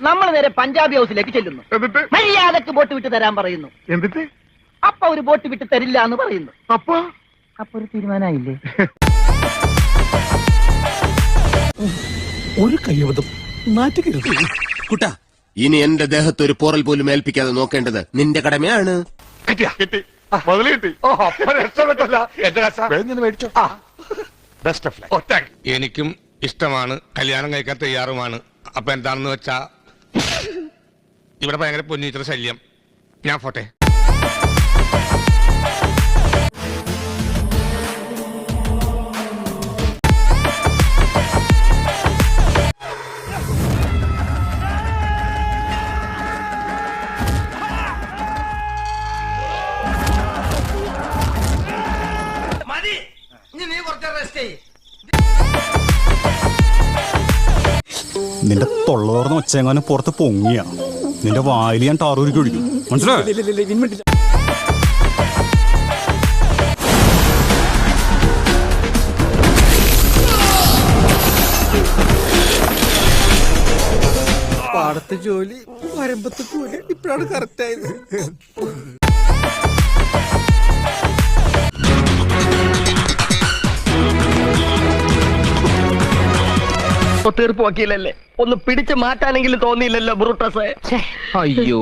നമ്മൾ നേരെ പഞ്ചാബി ഹൗസിലേക്ക് ചെല്ലുന്നു. മര്യാദക്ക് ബോട്ട് വിട്ട് തരാൻ പറയുന്നു. എന്നിട്ട് അപ്പൊ ഒരു ബോട്ട് വിട്ട് തരില്ല എന്ന് പറയുന്നു. അപ്പൊ ഒരു തീരുമാനമായില്ലേ? ഒരു കയ്യബദ്ധം നാറ്റുകരുത് കുട്ടാ. ഇനി എന്റെ ദേഹത്ത് ഒരു പോറൽ പോലും ഏൽപ്പിക്കാതെ നോക്കേണ്ടത് നിന്റെ കടമയാണ്. എനിക്കും ഇഷ്ടമാണ്, കല്യാണം കഴിക്കാൻ തയ്യാറുമാണ്. അപ്പൊ എന്താണെന്ന് വെച്ചാ ഇവിടെ ഭയങ്കര പൊന്നിച്ചിട്ട് ശല്യം. ഞാൻ പോട്ടെ. നിന്റെ തൊള്ള തുറന്ന് ഒച്ചെങ്ങാനും പുറത്ത് പൊങ്ങിയ നിന്റെ വായിൽ ഞാൻ ടാറൂരിക്ക് ഒഴിക്കും. മനസ്സിലായോ? പാടത്തെ ജോലി വരമ്പത്തെ പോലെ ഇപ്പോഴാണ് കറക്റ്റ് ആയത്. തീർപ്പ് വക്കീലല്ലേ, ഒന്ന് പിടിച്ചു മാറ്റാനെങ്കിലും തോന്നിയില്ലല്ലോ ബ്രൂട്ടസ്. അയ്യോ,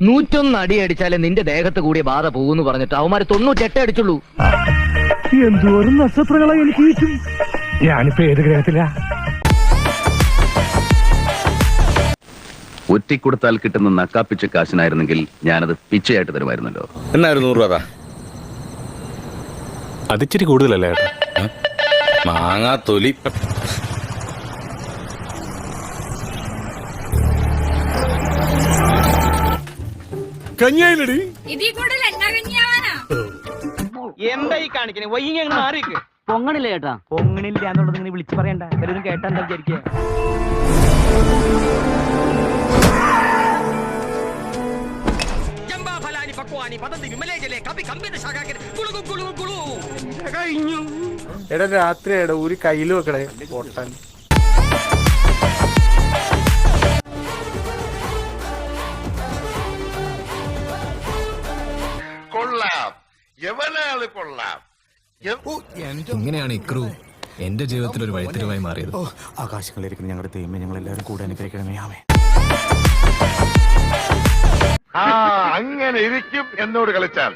101 അടി അടിച്ചാലേ നിന്റെ ദേഹത്ത് കൂടിയ ബാധ പോകുന്നു പറഞ്ഞിട്ട് അവന്മാര് 98 അടിച്ചുള്ളൂ. എന്തോരം നക്ഷത്രങ്ങളെ എനിക്ക് കിട്ടും. ഞാനിപ്പോ ഏത് ഗ്രഹത്തിലാ? ഒറ്റിക്കൊടുത്താൽ കിട്ടുന്ന നക്കാപ്പിച്ച കാശിനായിരുന്നെങ്കിൽ ഞാനത് പിച്ചയായിട്ട് തരുമായിരുന്നല്ലോ. എന്നായിരുന്നു 100 രൂപ? അതിച്ചിരി കൂടുതലല്ലേ ഏട്ടാ? മാങ്ങാ തൊലി. കഞ്ഞിയായില്ലടി. എന്താ ഈ കാണിക്കണേ? വൈകി അങ്ങ് മാറിക്ക്. പൊങ്ങണില്ല ചേട്ടാ. പൊങ്ങണില്ല എന്നുള്ളത് ഇങ്ങനെ വിളിച്ചു പറയണ്ട. എല്ലാവരും കേട്ടാ എന്താ വിചാരിക്കുക? എടാ രാത്രി എടാ ഒരു കയ്യിൽ വെക്കടേ പൊട്ടാൻ. കൊള്ളാം, എവനാള് കൊള്ളാം. ഇങ്ങനെയാണ് ഇക്രു എന്റെ ജീവിതത്തിൽ ഒരു വഴിത്തിരിവായി മാറിയത്. ആകാശങ്ങളിലിരിക്കുന്ന ഞങ്ങളുടെ ദൈവമേ, ഞങ്ങൾ എല്ലാവരും കൂടെ അനുഗ്രഹിക്കണമേ. ആമേൻ. അങ്ങനെ ഇരിക്കും എന്നോട് കളിച്ചാൽ.